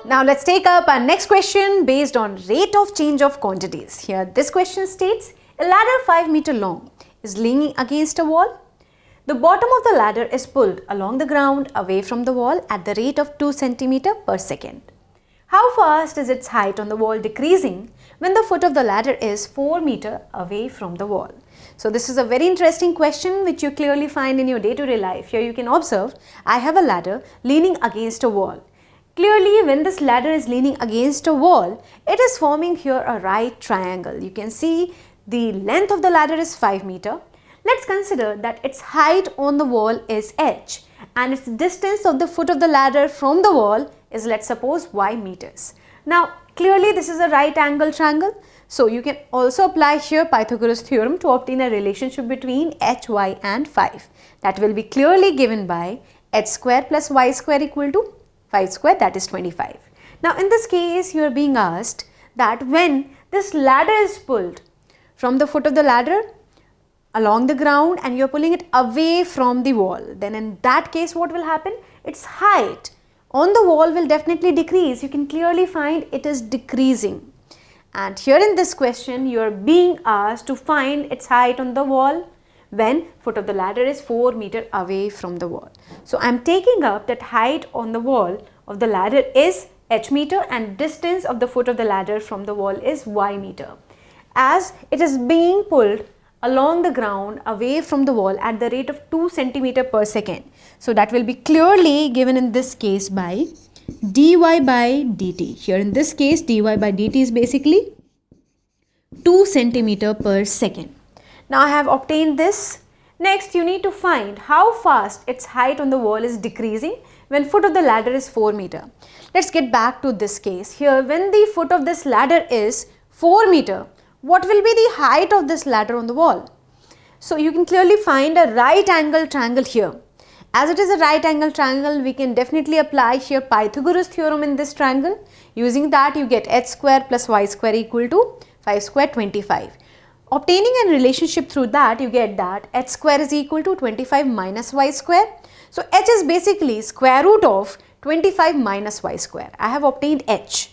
Now let's take up our next question based on rate of change of quantities. Here this question states, a ladder 5 meter long is leaning against a wall. The bottom of the ladder is pulled along the ground away from the wall at the rate of 2 centimeter per second. How fast is its height on the wall decreasing when the foot of the ladder is 4 meter away from the wall? So this is a very interesting question which you clearly find in your day-to-day life. Here you can observe, I have a ladder leaning against a wall. Clearly, when this ladder is leaning against a wall, it is forming here a right triangle. You can see the length of the ladder is 5 meter. Let's consider that its height on the wall is h and its distance of the foot of the ladder from the wall is, let's suppose, y meters. Now, clearly this is a right angle triangle. So, you can also apply here Pythagoras theorem to obtain a relationship between h, y and 5. That will be clearly given by h square plus y square equal to 5 square, that is 25. Now, in this case, you are being asked that when this ladder is pulled from the foot of the ladder along the ground and you are pulling it away from the wall, then in that case what will happen? Its height on the wall will definitely decrease. You can clearly find it is decreasing. And here in this question, you are being asked to find its height on the wall when foot of the ladder is 4 meter away from the wall. So, I am taking up that height on the wall of the ladder is h meter and distance of the foot of the ladder from the wall is y meter. As it is being pulled along the ground away from the wall at the rate of 2 centimeter per second. So, that will be clearly given in this case by dy by dt. Here in this case, dy by dt is basically 2 centimeter per second. Now, I have obtained this. Next, you need to find how fast its height on the wall is decreasing when foot of the ladder is 4 meter. Let's get back to this case. Here, when the foot of this ladder is 4 meter, what will be the height of this ladder on the wall? So, you can clearly find a right angle triangle here. As it is a right angle triangle, we can definitely apply here Pythagoras theorem in this triangle. Using that, you get h square plus y square equal to 5 square 25. Obtaining a relationship through that, you get that h square is equal to 25 minus y square. So, h is basically square root of 25 minus y square. I have obtained h.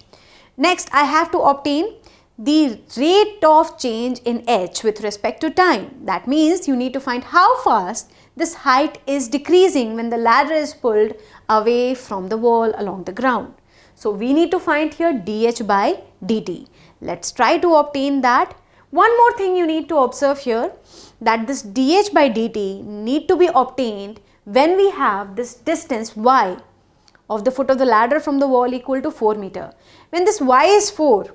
Next, I have to obtain the rate of change in h with respect to time. That means you need to find how fast this height is decreasing when the ladder is pulled away from the wall along the ground. So, we need to find here dh by dt. Let's try to obtain that. One more thing you need to observe here, that this dh by dt need to be obtained when we have this distance y of the foot of the ladder from the wall equal to 4 meter. When this y is 4,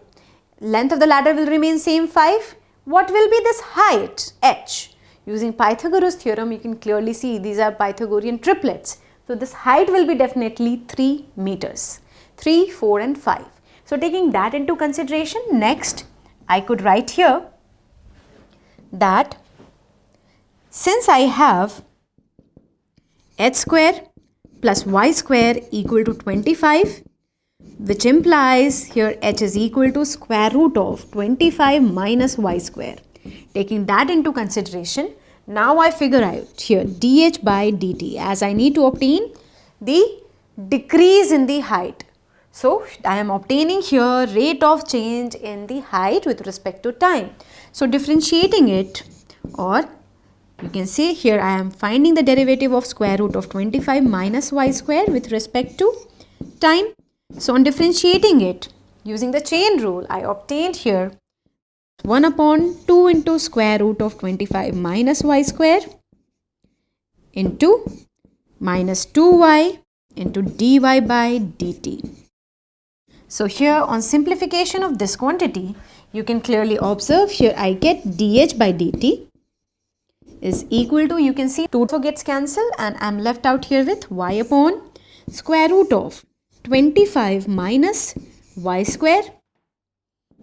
length of the ladder will remain same 5. What will be this height h? Using Pythagoras theorem, you can clearly see these are Pythagorean triplets. So, this height will be definitely 3 meters, 3, 4 and 5. So, taking that into consideration, next I could write here that since I have h square plus y square equal to 25, which implies here h is equal to square root of 25 minus y square. Taking that into consideration, now I figure out here dh by dt as I need to obtain the decrease in the height. So, I am obtaining here rate of change in the height with respect to time. So, differentiating it, or you can say here I am finding the derivative of square root of 25 minus y square with respect to time. So, on differentiating it using the chain rule, I obtained here 1 upon 2 into square root of 25 minus y square into minus 2y into dy by dt. So, here on simplification of this quantity, you can clearly observe here I get dh by dt is equal to, you can see 2 also gets cancelled and I am left out here with y upon square root of 25 minus y square,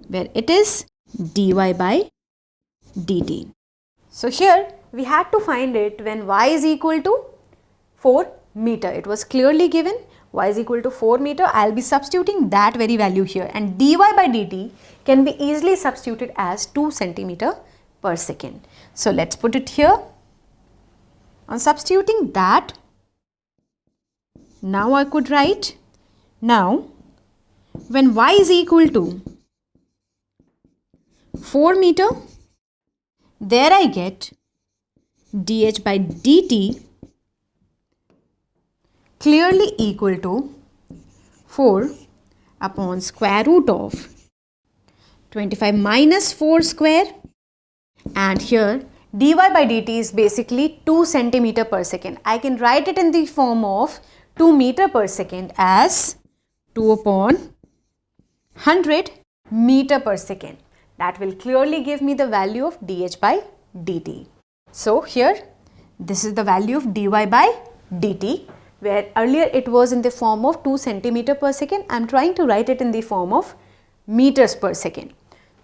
where it is dy by dt. So, here we had to find it when y is equal to 4 meter. It was clearly given y is equal to 4 meter. I will be substituting that very value here, and dy by dt can be easily substituted as 2 centimeter per second. So, let us put it here. On substituting that, now I could write, now when y is equal to 4 meter, there I get dh by dt clearly equal to 4 upon square root of 25 minus 4 square, and here dy by dt is basically 2 centimeter per second. I can write it in the form of 2 meter per second as 2 upon 100 meter per second. That will clearly give me the value of dh by dt. So here this is the value of dy by dt, where earlier it was in the form of 2 centimeter per second. I am trying to write it in the form of meters per second.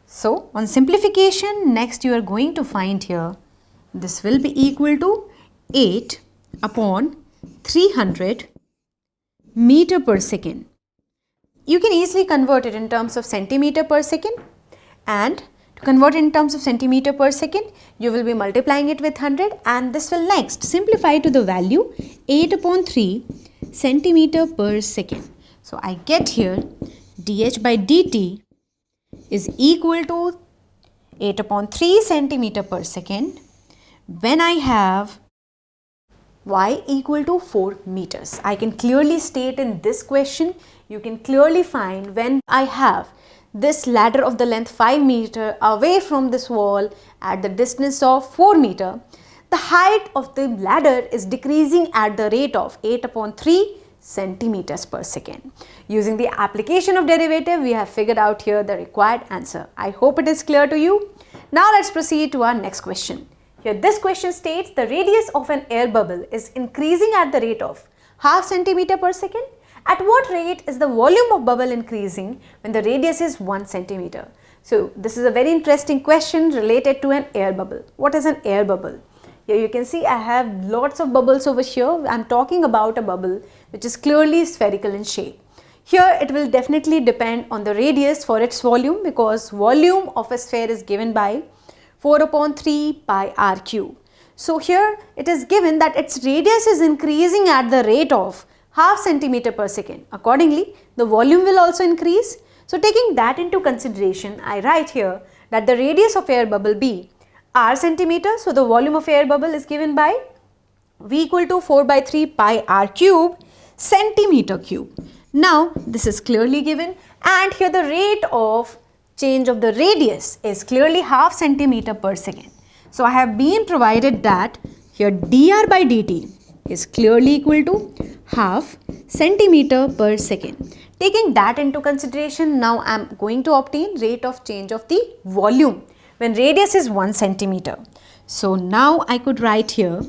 So on simplification, next you are going to find here, this will be equal to 8 upon 300 meter per second. You can easily convert it in terms of centimeter per second, and to convert it in terms of centimeter per second, you will be multiplying it with 100, and this will next simplify to the value 8 upon 3 centimeter per second. So I get here dh by dt is equal to 8 upon 3 centimeter per second when I have y equal to 4 meters. I can clearly state in this question, you can clearly find when I have this ladder of the length 5 meter away from this wall at the distance of 4 meter, the height of the ladder is decreasing at the rate of 8 upon 3 centimeters per second. Using the application of derivative, we have figured out here the required answer. I hope it is clear to you. Now let's proceed to our next question. Here this question states the radius of an air bubble is increasing at the rate of half centimeter per second. At what rate is the volume of bubble increasing when the radius is 1 centimeter? So this is a very interesting question related to an air bubble. What is an air bubble? Here you can see I have lots of bubbles over here. I am talking about a bubble which is clearly spherical in shape. Here it will definitely depend on the radius for its volume, because volume of a sphere is given by 4 upon 3 pi r cube. So here it is given that its radius is increasing at the rate of half centimeter per second. Accordingly, the volume will also increase. So taking that into consideration, I write here that the radius of air bubble be r centimeter. So the volume of air bubble is given by V equal to 4 by 3 pi r cube centimeter cube. Now this is clearly given, and here the rate of change of the radius is clearly half centimeter per second. So I have been provided that here dr by dt is clearly equal to half centimeter per second. Taking that into consideration, now I am going to obtain rate of change of the volume when radius is 1 centimeter. So now I could write here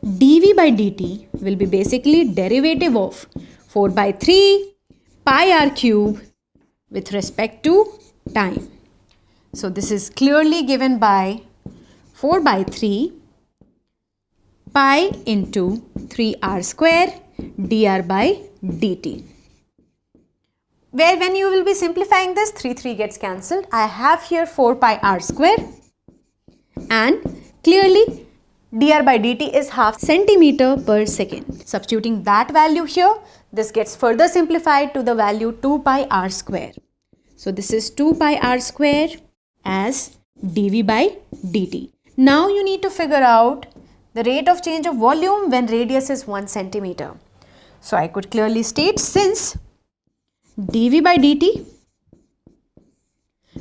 dv by dt will be basically derivative of 4 by 3 pi r cube with respect to time. So this is clearly given by 4 by 3 pi into 3r square dr by dt. Where when you will be simplifying this, 3 gets cancelled. I have here 4 pi r square, and clearly dr by dt is half centimeter per second. Substituting that value here, this gets further simplified to the value 2 pi r square. So this is 2 pi r square as dv by dt. Now you need to figure out the rate of change of volume when radius is 1 centimeter. So I could clearly state, since dv by dt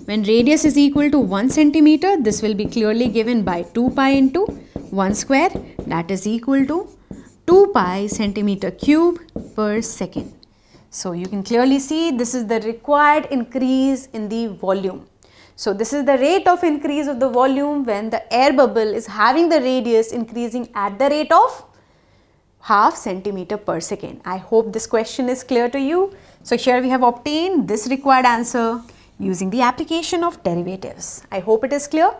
when radius is equal to 1 centimeter, this will be clearly given by 2 pi into 1 square, that is equal to 2 pi centimeter cube per second. So you can clearly see this is the required increase in the volume. So this is the rate of increase of the volume when the air bubble is having the radius increasing at the rate of half centimeter per second. I hope this question is clear to you. So here we have obtained this required answer using the application of derivatives. I hope it is clear.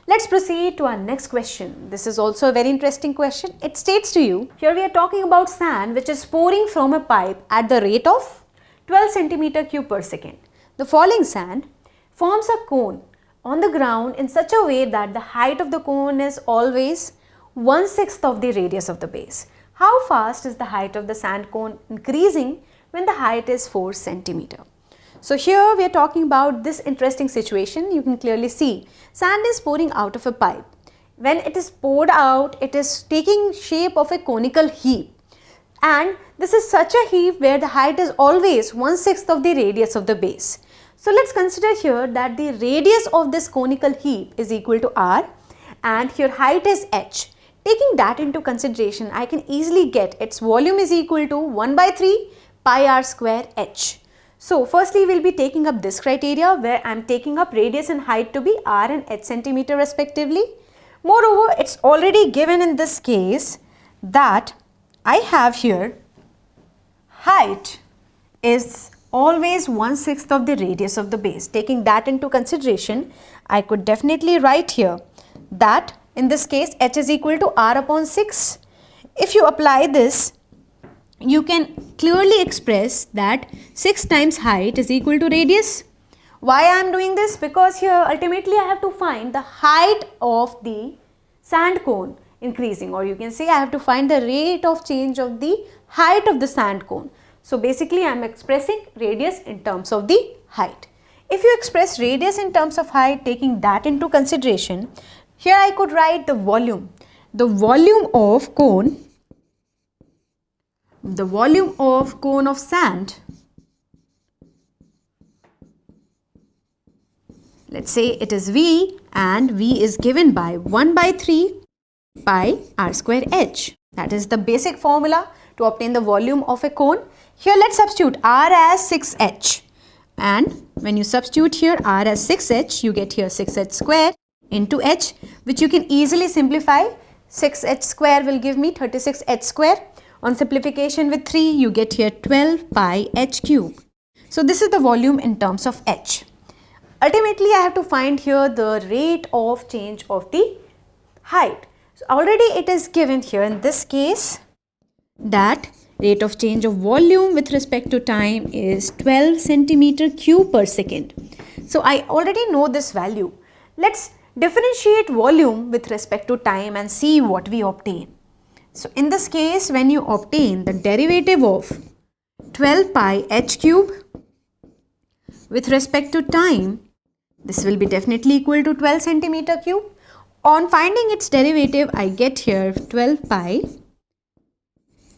Let's proceed to our next question. This is also a very interesting question. It states to you, here we are talking about sand which is pouring from a pipe at the rate of 12 centimeter cube per second. The falling sand forms a cone on the ground in such a way that the height of the cone is always 1/6 of the radius of the base. How fast is the height of the sand cone increasing when the height is 4 centimeter? So here we are talking about this interesting situation. You can clearly see sand is pouring out of a pipe. When it is poured out, it is taking shape of a conical heap. And this is such a heap where the height is always 1/6 of the radius of the base. So let's consider here that the radius of this conical heap is equal to r and here height is h. Taking that into consideration, I can easily get its volume is equal to 1/3 pi r square h. So firstly we will be taking up this criteria where I am taking up radius and height to be r and h centimeter respectively. Moreover, it's already given in this case that I have here height is always 1/6 of the radius of the base. Taking that into consideration, I could definitely write here that in this case h is equal to r upon 6. If you apply this, you can clearly express that 6 times height is equal to radius. Why I am doing this? Because here ultimately I have to find the height of the sand cone increasing, or you can say I have to find the rate of change of the height of the sand cone. So basically I am expressing radius in terms of the height. If you express radius in terms of height, taking that into consideration, here I could write the volume. The volume of cone of sand, let's say it is V, and V is given by 1/3 pi r square h. That is the basic formula to obtain the volume of a cone. Here let's substitute r as 6h, and when you substitute here r as 6h, you get here 6h square into h, which you can easily simplify. 6h square will give me 36h square. On simplification with 3, you get here 12 pi h cube. So this is the volume in terms of h. Ultimately, I have to find here the rate of change of the height. So already it is given here in this case that rate of change of volume with respect to time is 12 centimeter cube per second. So I already know this value. Let's differentiate volume with respect to time and see what we obtain. So in this case, when you obtain the derivative of 12 pi h cube with respect to time, this will be definitely equal to 12 centimeter cube. On finding its derivative, I get here 12 pi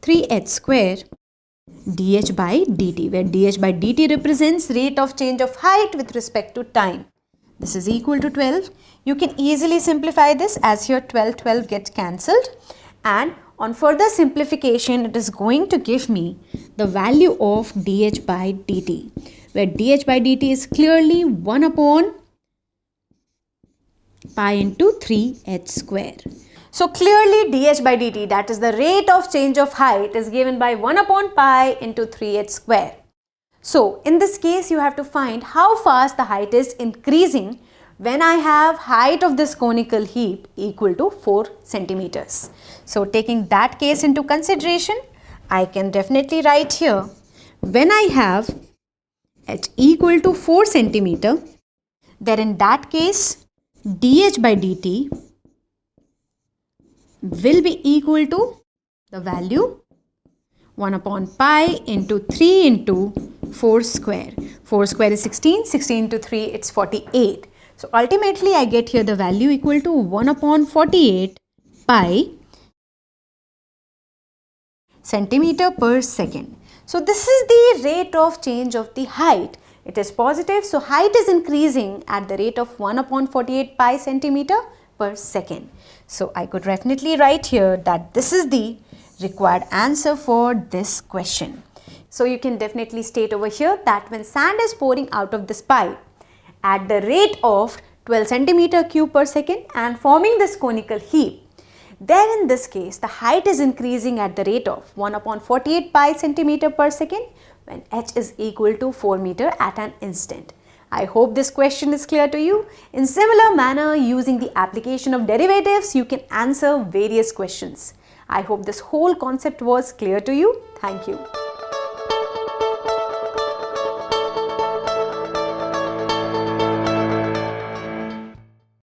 3h square dh by dt, where dh by dt represents rate of change of height with respect to time. This is equal to 12. You can easily simplify this as here 12 gets cancelled, and on further simplification, it is going to give me the value of dh by dt, where dh by dt is clearly 1 upon pi into 3h square. So clearly dh by dt, that is the rate of change of height, is given by 1 upon pi into 3h square. So in this case, you have to find how fast the height is increasing when I have height of this conical heap equal to 4 centimeters. So taking that case into consideration, I can definitely write here, when I have h equal to 4 centimeter, then in that case dh by dt will be equal to the value 1 upon pi into 3 into 4 square. 4 square is 16, 16 into 3 it's 48. So ultimately I get here the value equal to 1 upon 48 pi centimeter per second. So this is the rate of change of the height. It is positive, so height is increasing at the rate of 1 upon 48 pi centimeter per second. So I could definitely write here that this is the required answer for this question. So you can definitely state over here that when sand is pouring out of this pipe at the rate of 12 centimeter cube per second and forming this conical heap, then in this case the height is increasing at the rate of 1 upon 48 pi centimeter per second when h is equal to 4 meter at an instant. I hope this question is clear to you. In similar manner, using the application of derivatives, you can answer various questions. I hope this whole concept was clear to you. Thank you.